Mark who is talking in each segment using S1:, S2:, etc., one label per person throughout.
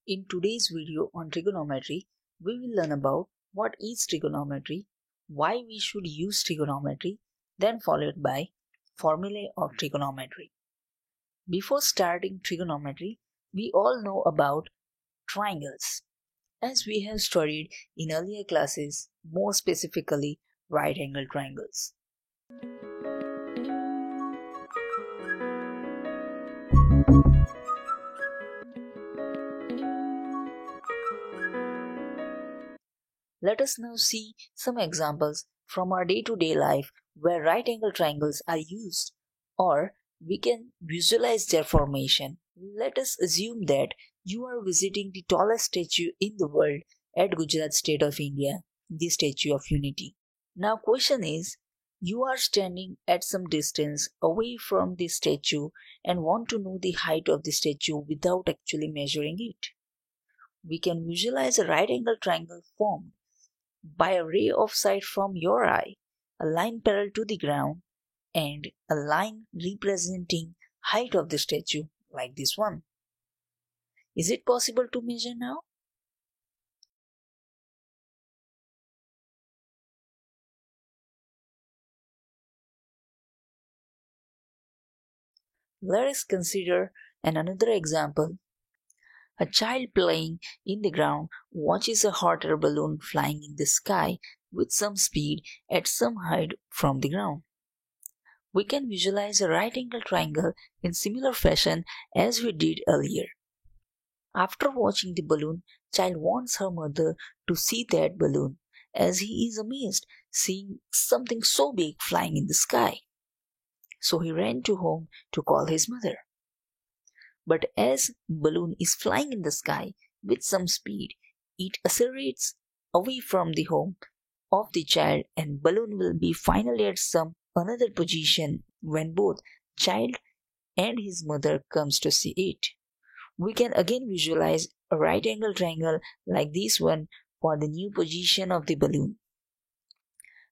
S1: In today's video on trigonometry, we will learn about what is trigonometry, why we should use trigonometry, then followed by formulae of trigonometry. Before starting trigonometry, we all know about triangles. As we have studied in earlier classes, more specifically right angle triangles. Let us now see some examples from our day-to-day life where right angle triangles are used, or we can visualize their formation. Let us assume that you are visiting the tallest statue in the world at Gujarat state of India, the Statue of Unity. Now question is, you are standing at some distance away from the statue and want to know the height of the statue without actually measuring it. We can visualize a right angle triangle formed by a ray of sight from your eye, a line parallel to the ground, and a line representing height of the statue like this one. Is it possible to measure now? Let us consider another example. A child playing in the ground watches a hot air balloon flying in the sky with some speed at some height from the ground. We can visualize a right angle triangle in similar fashion as we did earlier. After watching the balloon, child wants her mother to see that balloon as he is amazed seeing something so big flying in the sky. So he ran to home to call his mother. But as balloon is flying in the sky with some speed, it accelerates away from the home of the child and balloon will be finally at some another position when both child and his mother comes to see it. We can again visualize a right angle triangle like this one for the new position of the balloon.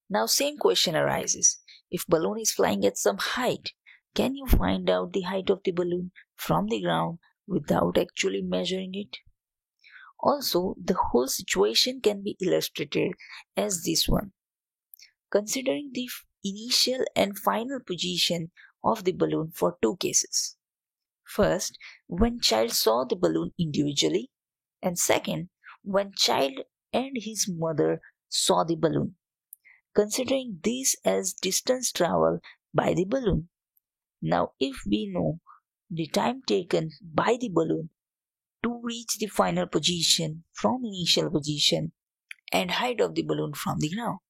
S1: Now same question arises. If balloon is flying at some height, can you find out the height of the balloon from the ground without actually measuring it? Also, the whole situation can be illustrated as this one. Considering the initial and final position of the balloon for two cases. First, when child saw the balloon individually, and second, when child and his mother saw the balloon. Considering this as distance traveled by the balloon. Now, if we know the time taken by the balloon to reach the final position from initial position and height of the balloon from the ground,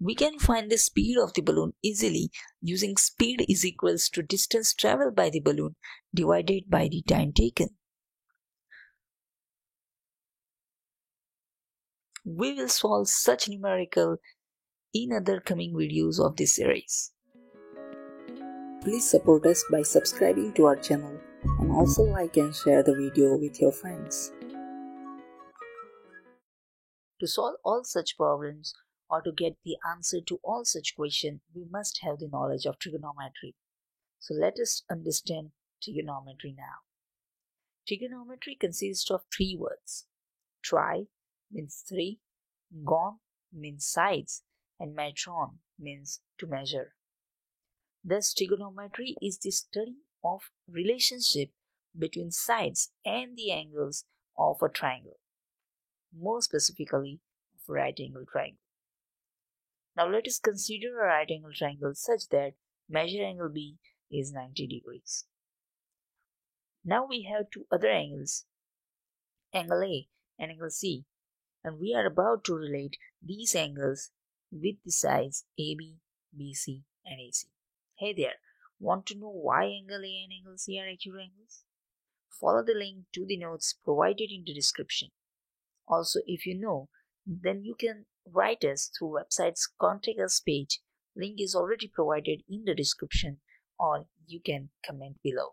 S1: we can find the speed of the balloon easily using speed is equals to distance traveled by the balloon divided by the time taken. We will solve such numerical in other coming videos of this series. Please support us by subscribing to our channel and also like and share the video with your friends. To solve all such problems or to get the answer to all such questions, we must have the knowledge of trigonometry. So let us understand trigonometry now. Trigonometry consists of three words. Tri means three, gon means sides, and metron means to measure. Thus, trigonometry is the study of relationship between sides and the angles of a triangle, more specifically of a right angle triangle. Now let us consider a right angle triangle such that measure angle B is 90 degrees. Now we have two other angles, angle A and angle C, and we are about to relate these angles with the sides AB, BC and AC. Hey there, want to know why angle A and angle C are acute angles? Follow the link to the notes provided in the description. Also, if you know, then you can write us through website's contact us page. Link is already provided in the description, or you can comment below.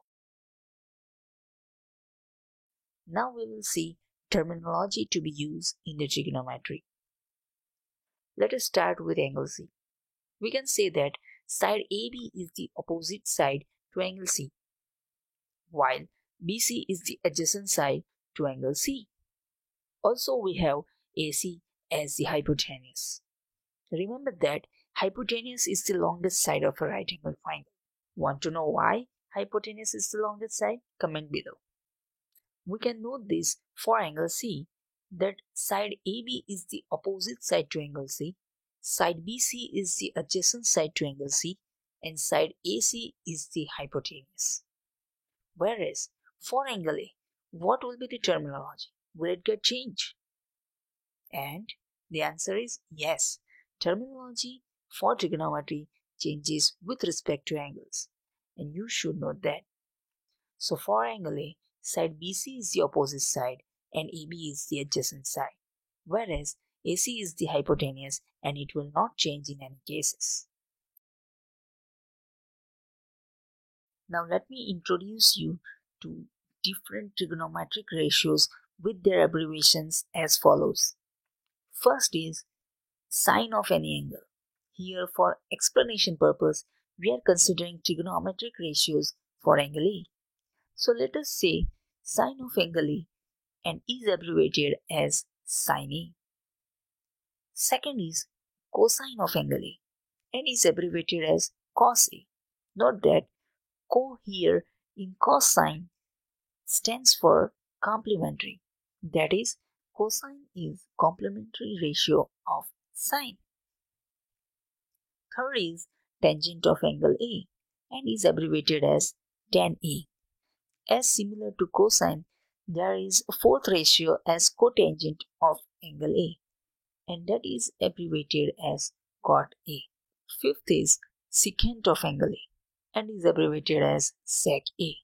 S1: Now we will see terminology to be used in the trigonometry. Let us start with angle C. We can say that side AB is the opposite side to angle C, while BC is the adjacent side to angle C. Also, we have AC as the hypotenuse. Remember that hypotenuse is the longest side of a right angle triangle. Want to know why hypotenuse is the longest side? Comment below. We can note this for angle C, that side AB is the opposite side to angle C, side BC is the adjacent side to angle C, and side AC is the hypotenuse. Whereas for angle A, what will be the terminology? Will it get changed? And the answer is yes. Terminology for trigonometry changes with respect to angles, and you should know that. So for angle A, side BC is the opposite side and AB is the adjacent side, whereas AC is the hypotenuse and it will not change in any cases. Now let me introduce you to different trigonometric ratios with their abbreviations as follows. First is sine of any angle. Here for explanation purpose, we are considering trigonometric ratios for angle A. So let us say sine of angle A and is abbreviated as sine A. Second is cosine of angle A and is abbreviated as cos A. Note that co here in cosine stands for complementary. That is, cosine is complementary ratio of sine. Third is tangent of angle A and is abbreviated as tan A. As similar to cosine, there is a fourth ratio as cotangent of angle A, and that is abbreviated as cot A. Fifth is secant of angle A and is abbreviated as sec A.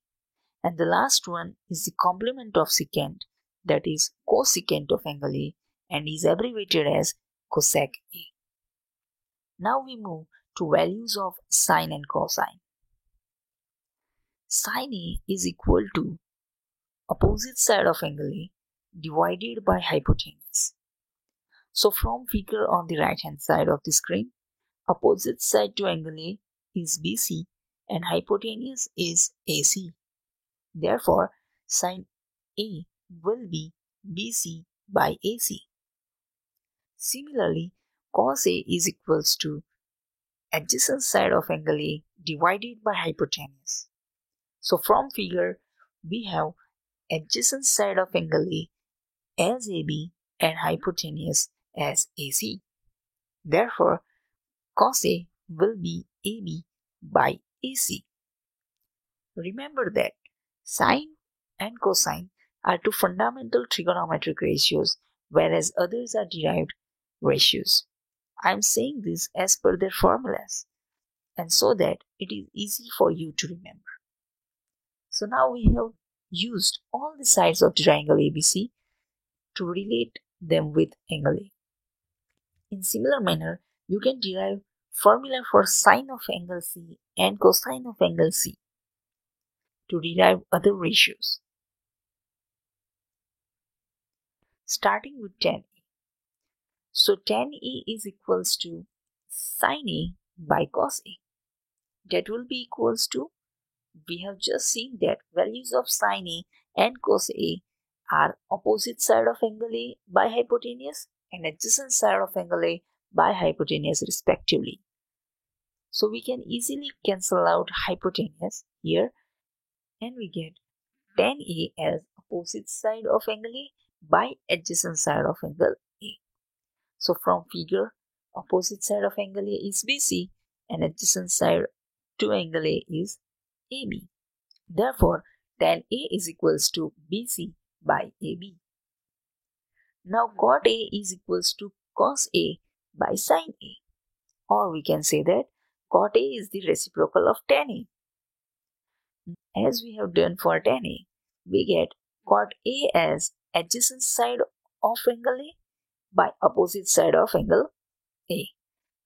S1: And the last one is the complement of secant, that is cosecant of angle A and is abbreviated as cosec A. Now we move to values of sine and cosine. Sine A is equal to opposite side of angle A divided by hypotenuse. So from figure on the right hand side of the screen, opposite side to angle A is BC and hypotenuse is AC. Therefore, sine A will be BC by AC. Similarly, cos A is equals to adjacent side of angle A divided by hypotenuse. So from figure, we have adjacent side of angle A as AB and hypotenuse as AC. Therefore, cos A will be AB by AC. Remember that sine and cosine are two fundamental trigonometric ratios, whereas others are derived ratios. I am saying this as per their formulas, and so that it is easy for you to remember. So now we have used all the sides of the triangle ABC to relate them with angle A. In similar manner, you can derive formula for sine of angle C and cosine of angle C to derive other ratios. Starting with tan A. So tan A is equals to sine A by cos A. That will be equals to, we have just seen that values of sine A and cos A are opposite side of angle A by hypotenuse and adjacent side of angle A by hypotenuse respectively. So we can easily cancel out hypotenuse here and we get tan A as opposite side of angle A by adjacent side of angle A. So from figure, opposite side of angle A is BC and adjacent side to angle A is AB. Therefore, tan A is equals to BC by AB. Now cot A is equals to cos A by sin A. Or we can say that cot A is the reciprocal of tan A. As we have done for tan A, we get cot A as adjacent side of angle A by opposite side of angle A.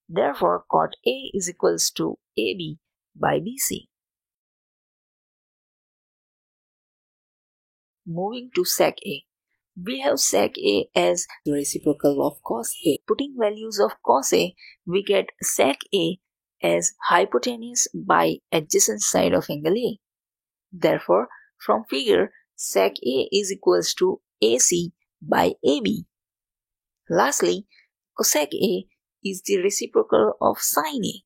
S1: Therefore, cot A is equals to AB by BC. Moving to sec A. We have sec A as the reciprocal of cos A. Putting values of cos A, we get sec A as hypotenuse by adjacent side of angle A. Therefore, from figure, sec A is equals to AC by AB. Lastly, cosec A is the reciprocal of sin A.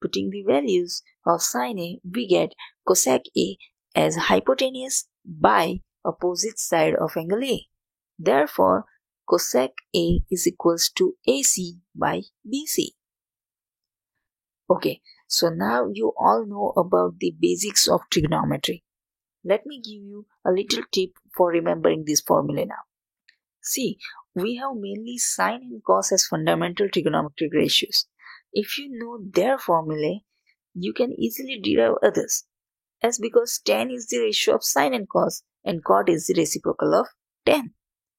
S1: Putting the values of sin A, we get cosec A as hypotenuse by opposite side of angle A. Therefore, cosec A is equals to AC by BC. Okay, so now you all know about the basics of trigonometry. Let me give you a little tip for remembering this formula now. See, we have mainly sine and cos as fundamental trigonometric ratios. If you know their formulae, you can easily derive others, as because tan is the ratio of sine and cos, and cot is the reciprocal of tan.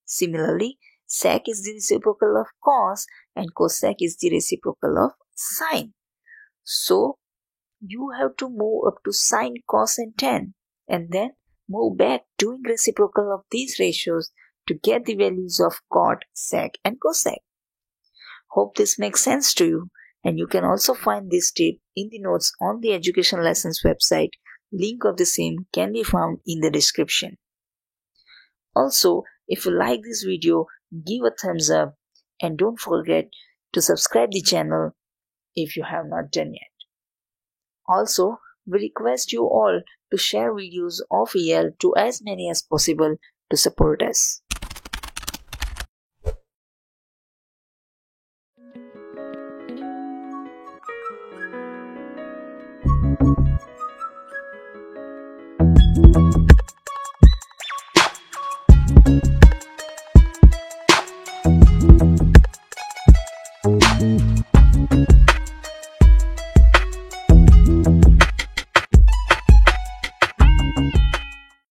S1: Similarly, sec is the reciprocal of cos, and cosec is the reciprocal of sine. So, you have to move up to sine, cos, and tan, and then move back doing reciprocal of these ratios to get the values of cot, sec, and cosec. Hope this makes sense to you, and you can also find this tip in the notes on the Education Lessons website. Link of the same can be found in the description. Also, if you like this video, give a thumbs up and don't forget to subscribe the channel if you have not done yet. Also, we request you all to share videos of EL to as many as possible to support us.